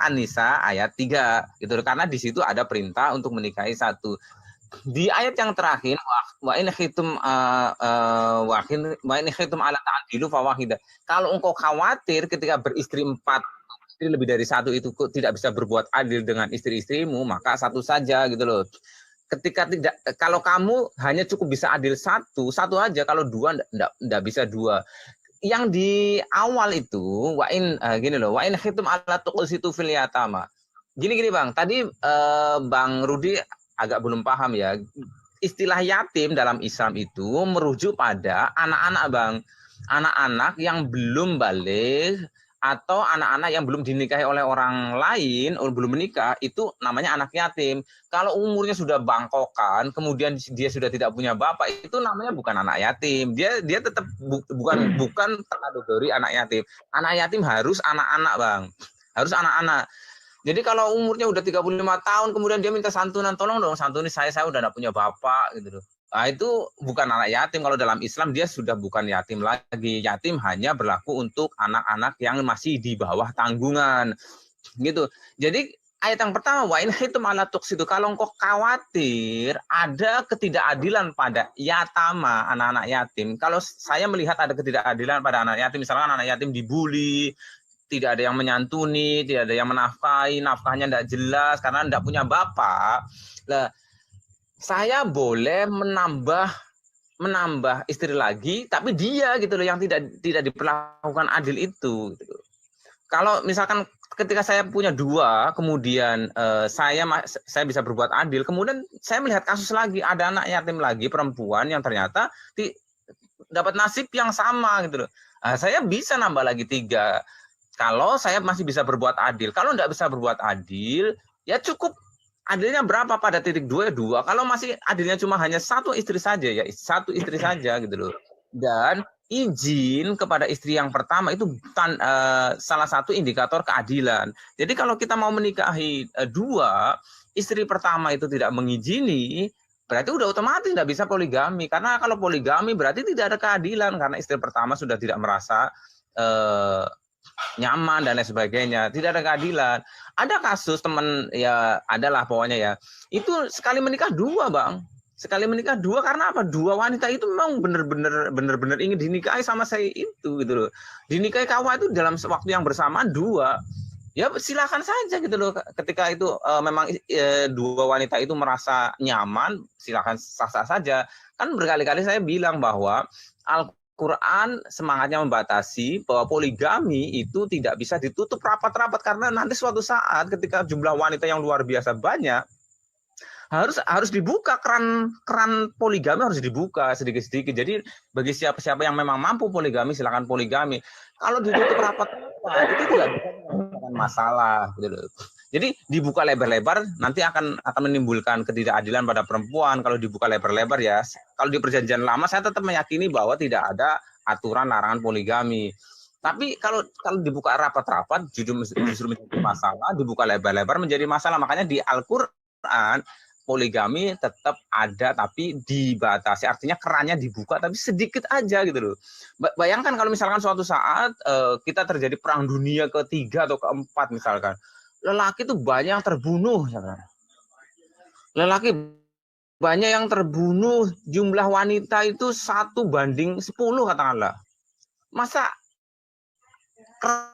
An-Nisa ayat 3 gitu. Karena di situ ada perintah untuk menikahi satu. Di ayat yang terakhir wa in khitum wa in khitum ala ta'dilu fawahidah. Kalau engkau khawatir ketika beristri 4, istri lebih dari satu itu tidak bisa berbuat adil dengan istri-istrimu, maka satu saja gitu loh. Ketika tidak, kalau kamu hanya cukup bisa adil satu aja, kalau dua enggak bisa dua. Yang di awal itu gini loh, wa in khitum alla tuqsitu fil yatama. Gini Bang, tadi Bang Rudi agak belum paham ya. Istilah yatim dalam Islam itu merujuk pada anak-anak Bang. Anak-anak yang belum balik atau anak-anak yang belum dinikahi oleh orang lain, belum menikah, itu namanya anak yatim. Kalau umurnya sudah bangkokan, kemudian dia sudah tidak punya bapak, itu namanya bukan anak yatim. Dia tetap bukan kategori anak yatim. Anak yatim harus anak-anak, Bang. Harus anak-anak. Jadi kalau umurnya udah 35 tahun, kemudian dia minta santunan, tolong dong santuni saya udah tidak punya bapak, gitu loh. Nah, itu bukan anak yatim. Kalau dalam Islam dia sudah bukan yatim lagi. Yatim hanya berlaku untuk anak-anak yang masih di bawah tanggungan. Gitu. Jadi ayat yang pertama, wa in khitum ala tuqsitu, kalau engkau khawatir ada ketidakadilan pada yatama, anak-anak yatim. Kalau saya melihat ada ketidakadilan pada anak yatim, misalkan anak yatim dibully, tidak ada yang menyantuni, tidak ada yang menafkahi, nafkahnya tidak jelas karena tidak punya bapak. Lah, saya boleh menambah istri lagi, tapi dia gitu loh yang tidak diperlakukan adil itu. Gitu. Kalau misalkan ketika saya punya dua, kemudian saya bisa berbuat adil, kemudian saya melihat kasus lagi, ada anak yatim lagi perempuan yang ternyata dapat nasib yang sama gitu loh. Nah, saya bisa nambah lagi 3. Kalau saya masih bisa berbuat adil, kalau tidak bisa berbuat adil, ya cukup. Adilnya berapa pada titik 2 ya 2. Kalau masih adilnya cuma hanya satu istri saja ya satu istri saja gitu loh. Dan izin kepada istri yang pertama itu salah satu indikator keadilan. Jadi kalau kita mau menikahi 2, istri pertama itu tidak mengizini, berarti udah otomatis tidak bisa poligami. Karena kalau poligami berarti tidak ada keadilan karena istri pertama sudah tidak merasa nyaman dan lain sebagainya, tidak ada keadilan. Ada kasus teman ya, adalah pokoknya ya, itu sekali menikah 2 Bang, sekali menikah 2 karena apa? 2 wanita itu memang benar-benar ingin dinikahi sama saya itu gitu loh, dinikahi kawa itu dalam waktu yang bersamaan 2. Ya silakan saja gitu loh, ketika itu memang 2 wanita itu merasa nyaman, silakan sah-sah saja. Kan berkali-kali saya bilang bahwa Quran semangatnya membatasi bahwa poligami itu tidak bisa ditutup rapat-rapat karena nanti suatu saat ketika jumlah wanita yang luar biasa banyak harus dibuka keran poligami, harus dibuka sedikit-sedikit. Jadi bagi siapa-siapa yang memang mampu poligami silakan poligami. Kalau ditutup rapat-rapat itu tidak bisa menyelesaikan masalah gitu loh. Jadi dibuka lebar-lebar nanti akan menimbulkan ketidakadilan pada perempuan. Kalau dibuka lebar-lebar ya, kalau di perjanjian lama saya tetap meyakini bahwa tidak ada aturan larangan poligami. Tapi kalau dibuka rapat-rapat justru menjadi masalah, dibuka lebar-lebar menjadi masalah. Makanya di Al-Qur'an poligami tetap ada tapi dibatasi. Artinya kerannya dibuka tapi sedikit aja gitu loh. Bayangkan kalau misalkan suatu saat kita terjadi perang dunia ke-3 atau ke-4 misalkan. Lelaki itu banyak yang terbunuh. Lelaki banyak yang terbunuh, jumlah wanita itu 1:10 katakanlah. Masa keran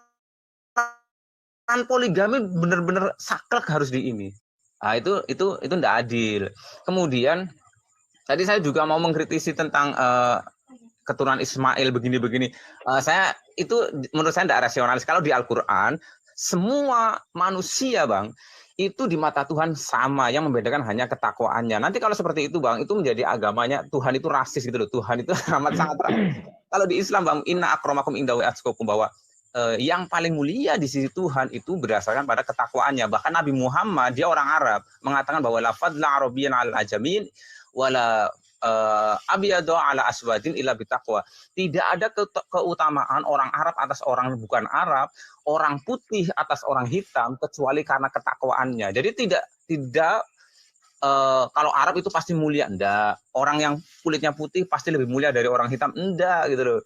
poligami benar-benar saklek harus di ini. Nah, itu tidak adil. Kemudian tadi saya juga mau mengkritisi tentang keturunan Ismail begini-begini. Saya itu menurut saya tidak rasionalis. Kalau di Al-Qur'an semua manusia Bang itu di mata Tuhan sama, yang membedakan hanya ketakwaannya. Nanti kalau seperti itu Bang, itu menjadi agamanya Tuhan itu rasis gitu loh. Tuhan itu amat sangat rasis. Kalau di Islam Bang, inna akramakum indallahi atqakum, bahwa yang paling mulia di sisi Tuhan itu berdasarkan pada ketakwaannya. Bahkan Nabi Muhammad, dia orang Arab, mengatakan bahwa la fadla arabiyyan 'alal ajamin wala abyadu 'ala aswadin illa bitaqwa. Tidak ada keutamaan orang Arab atas orang bukan Arab, orang putih atas orang hitam kecuali karena ketakwaannya. Jadi tidak kalau Arab itu pasti mulia, enggak. Orang yang kulitnya putih pasti lebih mulia dari orang hitam, enggak gitu loh.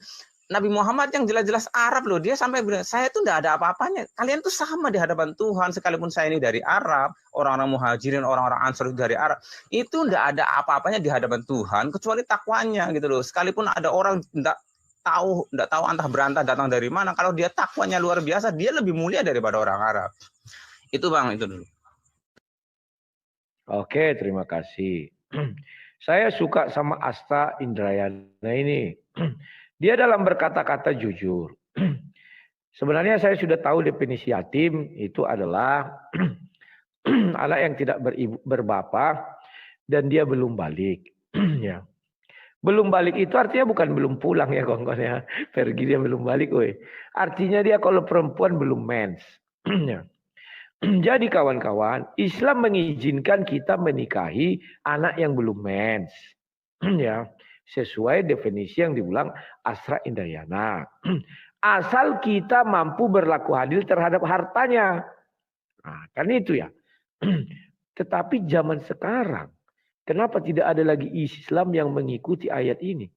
Nabi Muhammad yang jelas-jelas Arab loh, dia sampai bilang, saya tuh enggak ada apa-apanya. Kalian tuh sama di hadapan Tuhan, sekalipun saya ini dari Arab, orang-orang muhajirin, orang-orang ansar dari Arab, itu enggak ada apa-apanya di hadapan Tuhan, kecuali takwanya gitu loh. Sekalipun ada orang enggak tahu antah berantah datang dari mana, kalau dia takwanya luar biasa, dia lebih mulia daripada orang Arab. Itu Bang, itu dulu. Oke, terima kasih. Saya suka sama Asta Indrayana ini. Dia dalam berkata-kata jujur. Sebenarnya saya sudah tahu definisi yatim itu adalah anak yang tidak berbapa dan dia belum balik. Ya. Belum balik itu artinya bukan belum pulang ya kawan-kawan ya. Pergi dia belum balik. Woy. Artinya dia kalau perempuan belum mens. Ya. Jadi kawan-kawan, Islam mengizinkan kita menikahi anak yang belum mens. Ya, sesuai definisi yang diulang Asra Indayana. Asal kita mampu berlaku adil terhadap hartanya. Nah, kan itu ya. Tetapi zaman sekarang, kenapa tidak ada lagi Islam yang mengikuti ayat ini?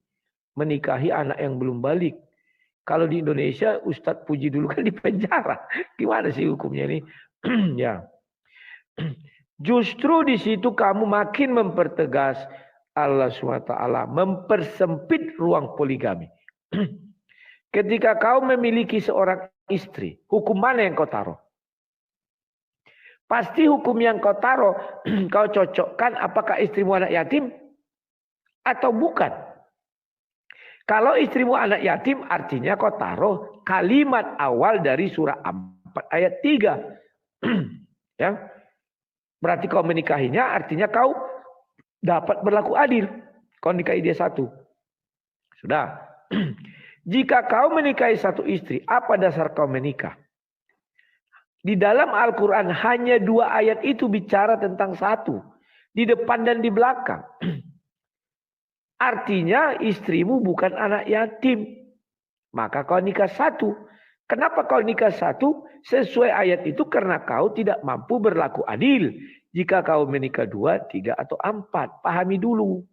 Menikahi anak yang belum balik. Kalau di Indonesia, Ustadz Puji dulu kan di penjara. Gimana sih hukumnya ini? Ya. Justru di situ kamu makin mempertegas Allah SWT mempersempit ruang poligami. Ketika kau memiliki seorang istri, hukum mana yang kau taruh? Pasti hukum yang kau taruh, kau cocokkan apakah istrimu anak yatim atau bukan. Kalau istrimu anak yatim artinya kau taruh kalimat awal dari surah 4 ayat 3. Ya, berarti kau menikahinya artinya kau dapat berlaku adil. Kau nikahi dia satu. Sudah. Jika kau menikahi satu istri, apa dasar kau menikah? Di dalam Al-Quran hanya 2 ayat itu bicara tentang satu. Di depan dan di belakang. Artinya istrimu bukan anak yatim. Maka kau nikah satu. Kenapa kau nikah satu? Sesuai ayat itu karena kau tidak mampu berlaku adil. Jika kau menikah 2, 3, atau 4. Pahami dulu.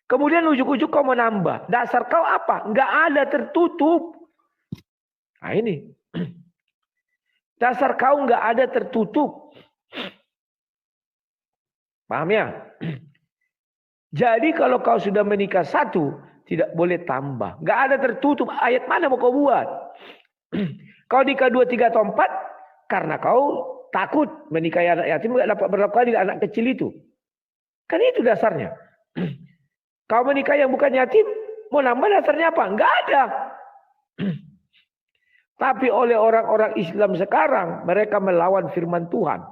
Kemudian ujuk-ujuk kau menambah. Dasar kau apa? Enggak ada, tertutup. Nah ini. Dasar kau enggak ada, tertutup. Paham ya? Jadi kalau kau sudah menikah satu, tidak boleh tambah. Enggak ada tertutup. Ayat mana mau kau buat? Kau nikah 2, 3, atau 4 karena kau takut menikahi anak yatim enggak dapat berlaku adil anak kecil itu. Kan itu dasarnya. Kau menikah yang bukan yatim, mau nambah dasarnya apa? Enggak ada. Tapi oleh orang-orang Islam sekarang, mereka melawan firman Tuhan.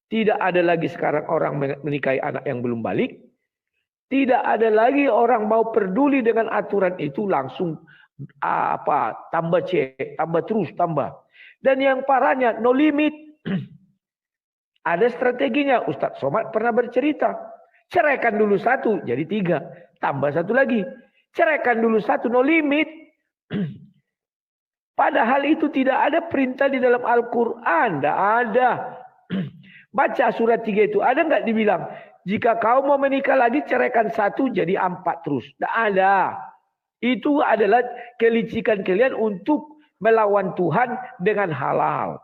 Tidak ada lagi sekarang orang menikahi anak yang belum balik. Tidak ada lagi orang mau peduli dengan aturan itu, langsung tambah cek, tambah terus, tambah. Dan yang parahnya, no limit. Ada strateginya. Ustadz Somad pernah bercerita. Ceraikan dulu 1, jadi 3. Tambah 1 lagi. Ceraikan dulu 1, no limit. Padahal itu tidak ada perintah di dalam Al-Quran. Tidak ada. Baca surat 3 itu. Ada nggak dibilang? Jika kau mau menikah lagi, ceraikan 1, jadi 4 terus. Tidak ada. Itu adalah kelicikan kalian untuk melawan Tuhan dengan halal.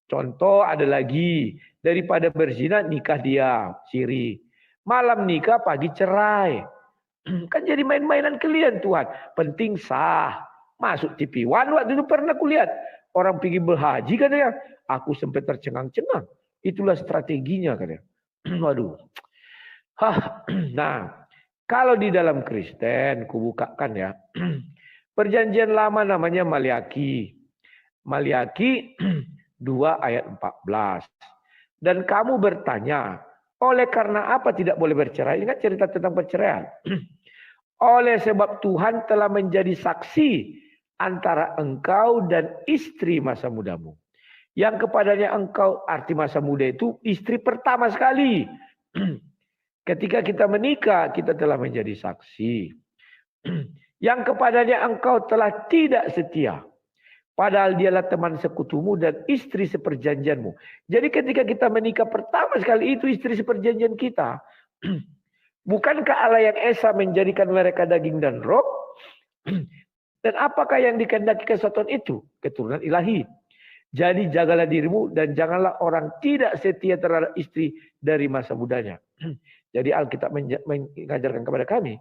Contoh ada lagi. Daripada berzina, nikah dia. Siri. Malam nikah, pagi cerai. Kan jadi main-mainan kalian Tuhan. Penting sah. Masuk TV One waktu itu pernah kulihat. Orang pergi berhaji katanya. Aku sampai tercengang-cengang. Itulah strateginya katanya. Waduh. Nah. Kalau di dalam Kristen, kubukakan ya. Perjanjian lama namanya Maliaki. Maliaki 2 ayat 14. Dan kamu bertanya, oleh karena apa tidak boleh bercerai? Ingat cerita tentang perceraian. Oleh sebab Tuhan telah menjadi saksi antara engkau dan istri masa mudamu. Yang kepadanya engkau, arti masa muda itu istri pertama sekali. Ketika kita menikah, kita telah menjadi saksi. Yang kepadanya engkau telah tidak setia. Padahal dialah teman sekutumu dan istri seperjanjianmu. Jadi ketika kita menikah pertama sekali itu istri seperjanjian kita. Bukankah Allah yang Esa menjadikan mereka daging dan roh? Dan apakah yang dikehendaki kesatuan itu? Keturunan ilahi. Jadi jagalah dirimu dan janganlah orang tidak setia terhadap istri dari masa mudanya. Jadi Alkitab mengajarkan kepada kami.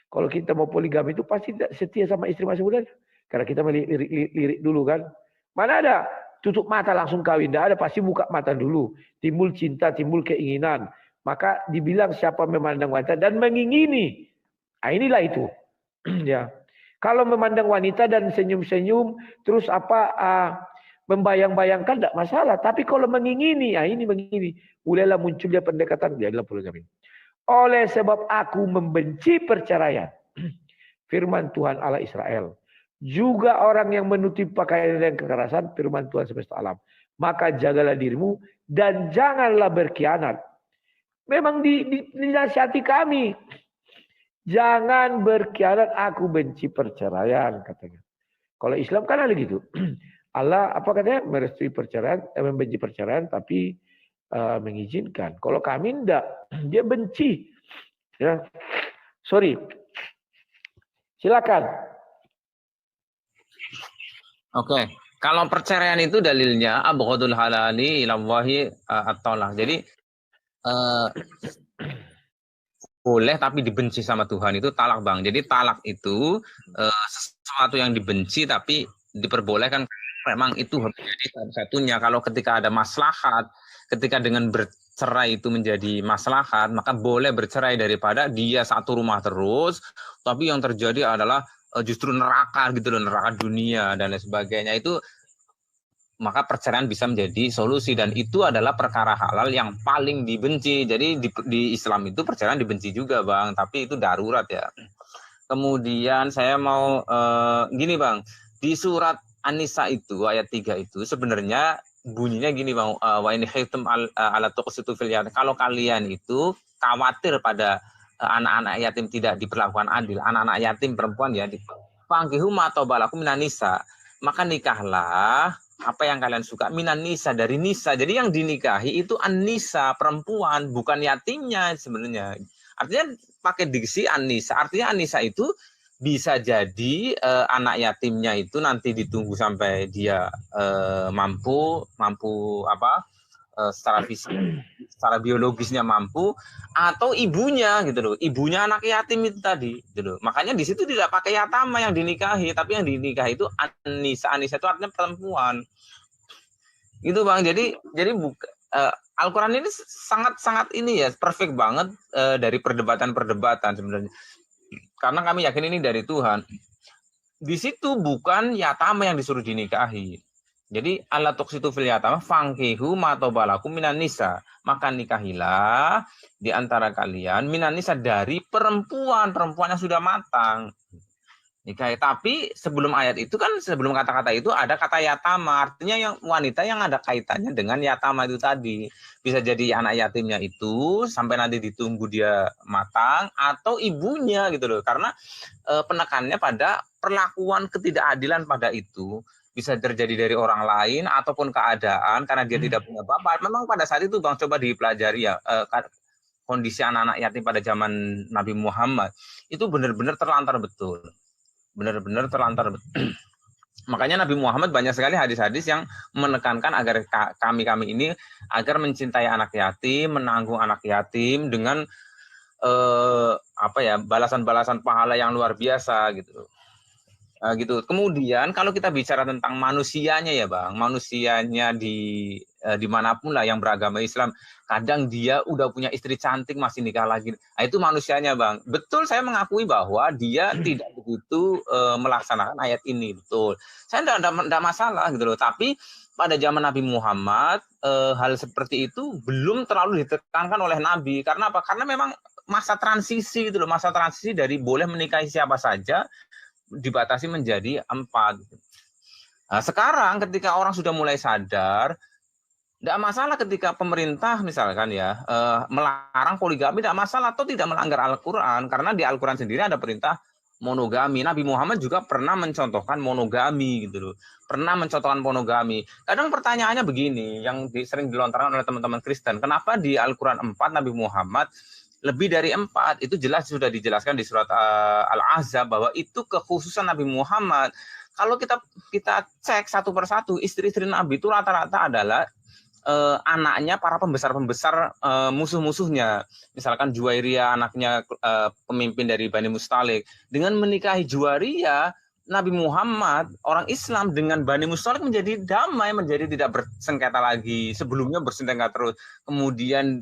Kalau kita mau poligami itu pasti tidak setia sama istri masa mudanya. Karena kita melirik dulu kan. Mana ada tutup mata langsung kawin. Tidak ada, pasti buka mata dulu. Timbul cinta, timbul keinginan. Maka dibilang siapa memandang wanita dan mengingini. Nah, inilah itu. Ya. Kalau memandang wanita dan senyum-senyum. Terus membayang-bayangkan tidak masalah. Tapi kalau mengingini. Nah ini mengingini. Mulailah munculnya pendekatan. Dia adalah poligami. Oleh sebab aku membenci perceraian. Firman Tuhan Allah Israel. Juga orang yang menutupi pakaian dan kekerasan, firman Tuhan semesta alam. Maka jagalah dirimu dan janganlah berkhianat. Memang dinasihati kami. Jangan berkhianat, aku benci perceraian katanya. Kalau Islam kan ada gitu. Allah apa katanya? Merestui perceraian, membenci perceraian tapi mengizinkan. Kalau kami enggak, dia benci. Ya. Sorry. Silakan. Oke, kalau perceraian itu dalilnya abghadul halali ilallahi at-talaq. Jadi boleh tapi dibenci sama Tuhan itu talak, Bang. Jadi talak itu sesuatu yang dibenci tapi diperbolehkan, memang itu harus jadi satu-satunya. Kalau ketika ada maslahat, ketika dengan bercerai itu menjadi maslahat, maka boleh bercerai daripada dia satu rumah terus, tapi yang terjadi adalah justru neraka gitu loh, neraka dunia dan lain sebagainya. Itu maka perceraian bisa menjadi solusi, dan itu adalah perkara halal yang paling dibenci. Jadi di Islam itu perceraian dibenci juga, Bang, tapi itu darurat ya. Kemudian saya mau gini, Bang, di surat An-Nisa itu ayat 3 itu sebenarnya bunyinya gini, Bang, wa in khiftum ala tuqsitu fil yatim. Kalau kalian itu khawatir pada anak-anak yatim tidak diperlakukan adil, anak-anak yatim perempuan ya, fangkihu ma tabalakum minan nisa, maka nikahlah apa yang kalian suka minan nisa, dari nisa. Jadi yang dinikahi itu an-nisa, perempuan, bukan yatimnya sebenarnya. Artinya pakai diksi an-nisa, artinya an-nisa itu bisa jadi anak yatimnya itu nanti ditunggu sampai dia mampu secara fisik, secara biologisnya mampu, atau ibunya gitu loh, ibunya anak yatim itu tadi gitu loh. Makanya di situ tidak pakai yatama yang dinikahi, tapi yang dinikahi itu anisa. Anisa itu artinya perempuan gitu, Bang. Jadi Al-Quran ini sangat ini ya, perfect banget dari perdebatan sebenarnya, karena kami yakin ini dari Tuhan. Di situ bukan yatama yang disuruh dinikahi. Jadi Allah tuqsitu fil yatama fangkihu ma tabalakum minan nisa, maka nikahilah di antara kalian minan nisa, dari perempuan yang sudah matang. Nikahi. Tapi sebelum ayat itu kan, sebelum kata-kata itu ada kata yatama, artinya yang wanita yang ada kaitannya dengan yatama itu tadi. Bisa jadi anak yatimnya itu sampai nanti ditunggu dia matang, atau ibunya gitu loh. Karena penekannya pada perlakuan ketidakadilan pada itu bisa terjadi dari orang lain ataupun keadaan karena dia tidak punya bapak. Memang pada saat itu, Bang, coba dipelajari ya, kondisi anak-anak yatim pada zaman Nabi Muhammad itu benar-benar terlantar betul. Benar-benar terlantar betul. Makanya Nabi Muhammad banyak sekali hadis-hadis yang menekankan agar kami ini agar mencintai anak yatim, menanggung anak yatim dengan balasan-balasan pahala yang luar biasa gitu. Gitu. Kemudian kalau kita bicara tentang manusianya ya, Bang, manusianya dimanapun lah yang beragama Islam, kadang dia udah punya istri cantik masih nikah lagi. Nah, itu manusianya, Bang. Betul, saya mengakui bahwa dia tidak begitu melaksanakan ayat ini, betul. Saya tidak masalah gitu loh. Tapi pada zaman Nabi Muhammad hal seperti itu belum terlalu ditekankan oleh Nabi. Karena apa? Karena memang masa transisi gitu loh, masa transisi dari boleh menikahi siapa saja dibatasi menjadi 4. Nah, sekarang ketika orang sudah mulai sadar, tidak masalah ketika pemerintah misalkan ya melarang poligami, tidak masalah, atau tidak melanggar Al-Quran, karena di Al-Quran sendiri ada perintah monogami. Nabi Muhammad juga pernah mencontohkan monogami gitu loh. Pernah mencontohkan monogami. Kadang pertanyaannya begini, yang sering dilontarkan oleh teman-teman Kristen, kenapa di Al-Quran 4 Nabi Muhammad lebih dari 4? Itu jelas sudah dijelaskan di surat Al-Ahzab bahwa itu kekhususan Nabi Muhammad. Kalau kita cek satu persatu, istri-istri Nabi itu rata-rata adalah anaknya para pembesar-pembesar musuh-musuhnya. Misalkan Juwairiyah, anaknya pemimpin dari Bani Mustalik. Dengan menikahi Juwairiyah, Nabi Muhammad, orang Islam dengan Bani Mustalik menjadi damai, menjadi tidak bersengketa lagi. Sebelumnya bersengketa terus. Kemudian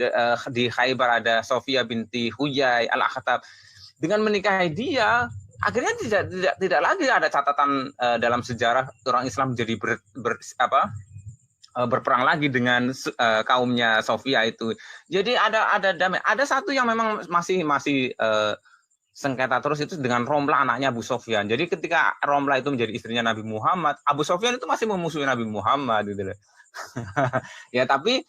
di Khaybar ada Sofia binti Huyai Al-Akhtab. Dengan menikahi dia, akhirnya tidak lagi ada catatan dalam sejarah orang Islam menjadi berperang lagi dengan kaumnya Sofia itu. Jadi ada damai. Ada satu yang memang masih sengketa terus, itu dengan Romlah, anaknya Abu Sofyan. Jadi ketika Romlah itu menjadi istrinya Nabi Muhammad, Abu Sofyan itu masih memusuhi Nabi Muhammad gitu loh. Ya, tapi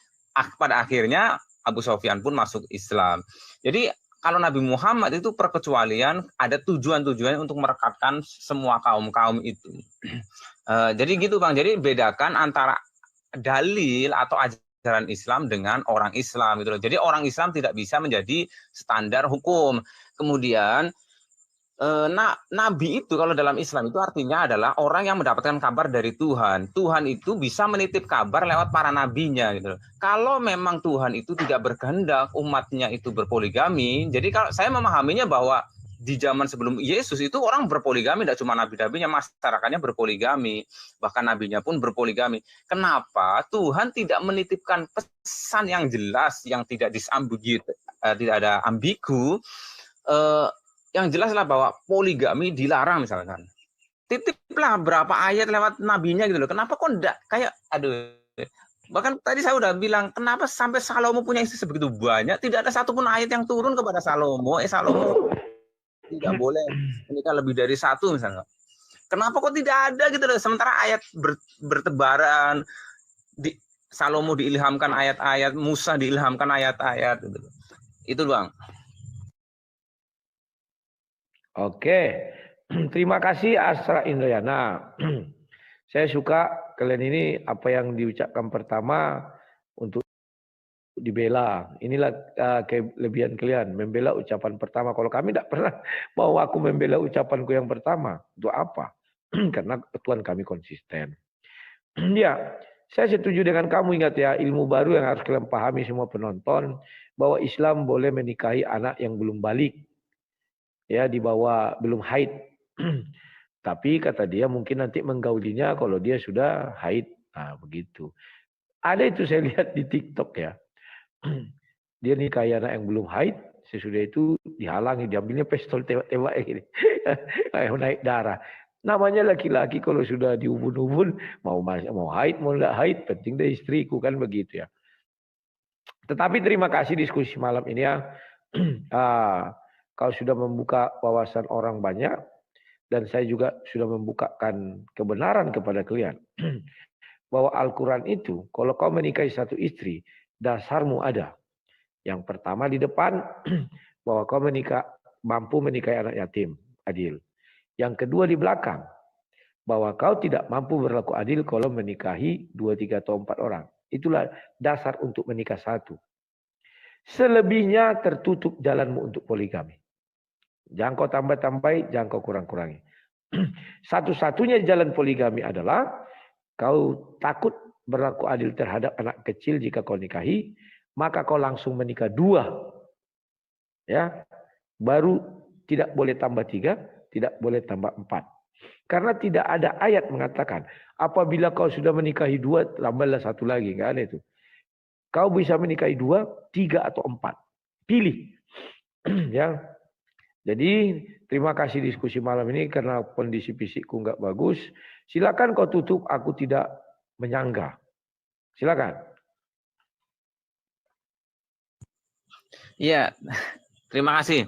pada akhirnya Abu Sofyan pun masuk Islam. Jadi kalau Nabi Muhammad itu perkecualian, ada tujuan-tujuannya untuk merekatkan semua kaum-kaum itu. Jadi gitu Bang. Jadi bedakan antara dalil atau ajaran Islam dengan orang Islam gitu loh. Jadi orang Islam tidak bisa menjadi standar hukum. Kemudian Nabi itu kalau dalam Islam itu artinya adalah orang yang mendapatkan kabar dari Tuhan. Tuhan itu bisa menitip kabar lewat para nabinya gitu loh. Kalau memang Tuhan itu tidak berkehendak umatnya itu berpoligami, jadi kalau saya memahaminya bahwa di zaman sebelum Yesus itu orang berpoligami, tidak cuma nabi-nabinya, masyarakatnya berpoligami, bahkan nabinya pun berpoligami. Kenapa Tuhan tidak menitipkan pesan yang jelas, yang tidak tidak ada ambigu, yang jelaslah bahwa poligami dilarang misalkan. Titiplah berapa ayat lewat nabinya gitu loh. Kenapa kok enggak kayak bahkan tadi saya udah bilang, kenapa sampai Salomo punya istri sebegitu banyak, tidak ada satupun ayat yang turun kepada Salomo. Salomo tidak boleh menikah lebih dari satu misalnya. Kenapa kok tidak ada gitu loh? Sementara ayat bertebaran, Salomo diilhamkan ayat-ayat, Musa diilhamkan ayat-ayat gitu. Itu Bang. Oke, terima kasih Asra Indrayana. Saya suka kalian ini apa yang diucapkan pertama untuk dibela. Inilah kelebihan kalian, membela ucapan pertama. Kalau kami tidak pernah mau aku membela ucapanku yang pertama. Untuk apa? Karena Tuhan kami konsisten. Ya, saya setuju dengan kamu. Ingat ya, ilmu baru yang harus kalian pahami semua penonton, bahwa Islam boleh menikahi anak yang belum balik, ya, di bawah belum haid. Tapi kata dia mungkin nanti menggaulinya kalau dia sudah haid. Nah, begitu. Ada itu saya lihat di TikTok ya. Dia nikahi anak yang belum haid, sesudah itu dihalangi, diambilnya pistol tembak-tembak gini. Naik darah. Namanya laki-laki kalau sudah diubun-ubun, mau haid, mau enggak haid, penting dia istriku, kan begitu ya. Tetapi terima kasih diskusi malam ini ya. Kau sudah membuka wawasan orang banyak, dan saya juga sudah membukakan kebenaran kepada kalian. Bahwa Al-Quran itu, kalau kau menikahi satu istri, dasarmu ada. Yang pertama di depan, bahwa kau mampu menikahi anak yatim, adil. Yang kedua di belakang, bahwa kau tidak mampu berlaku adil kalau menikahi 2, 3, atau 4 orang. Itulah dasar untuk menikah satu. Selebihnya tertutup jalanmu untuk poligami. Jangan kau tambah-tambahi, jangan kau kurang-kurangi. Satu-satunya jalan poligami adalah kau takut berlaku adil terhadap anak kecil jika kau nikahi, maka kau langsung menikah 2. Ya, baru tidak boleh tambah 3, tidak boleh tambah 4. Karena tidak ada ayat mengatakan apabila kau sudah menikahi 2, tambahlah 1 lagi, enggak ada itu. Kau bisa menikahi 2, 3, atau 4. Pilih. Ya. Jadi terima kasih diskusi malam ini, karena kondisi fisikku enggak bagus. Silakan kau tutup, aku tidak menyangga. Silakan. Iya, terima kasih.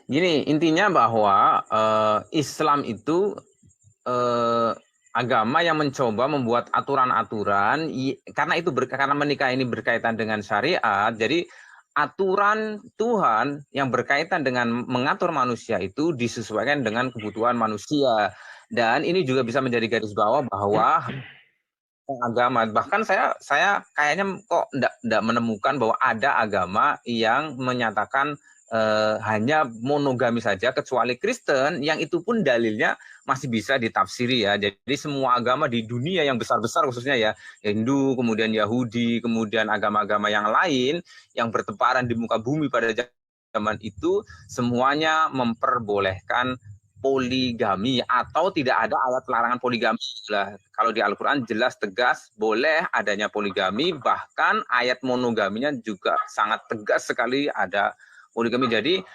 Gini, intinya bahwa Islam itu agama yang mencoba membuat aturan-aturan, karena menikah ini berkaitan dengan syariat, jadi aturan Tuhan yang berkaitan dengan mengatur manusia itu disesuaikan dengan kebutuhan manusia. Dan ini juga bisa menjadi garis bawah bahwa agama, bahkan saya kayaknya kok enggak menemukan bahwa ada agama yang menyatakan hanya monogami saja, kecuali Kristen, yang itu pun dalilnya masih bisa ditafsiri ya. Jadi semua agama di dunia yang besar-besar khususnya ya, Hindu, kemudian Yahudi, kemudian agama-agama yang lain yang bertebaran di muka bumi pada zaman itu, semuanya memperbolehkan poligami atau tidak ada ayat larangan poligami lah. Kalau di Al-Quran jelas tegas boleh adanya poligami, bahkan ayat monogaminya juga sangat tegas sekali ada poligami. Jadi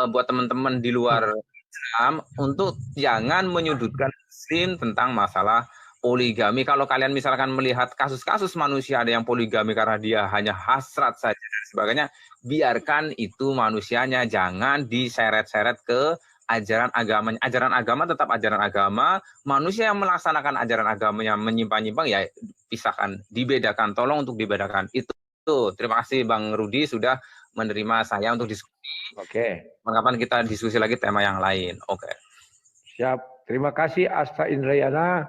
buat teman-teman di luar Islam untuk jangan menyudutkan Muslim tentang masalah poligami. Kalau kalian misalkan melihat kasus-kasus manusia ada yang poligami karena dia hanya hasrat saja dan sebagainya, biarkan itu manusianya, jangan diseret-seret ke ajaran agamanya. Ajaran agama tetap ajaran agama. Manusia yang melaksanakan ajaran agamanya menyimpang-nyimpang ya pisahkan, dibedakan. Tolong untuk dibedakan. Itu. Terima kasih Bang Rudi sudah menerima saya untuk diskusi. Oke. Kapan kita diskusi lagi tema yang lain. Oke. Siap. Terima kasih Asta Indrayana.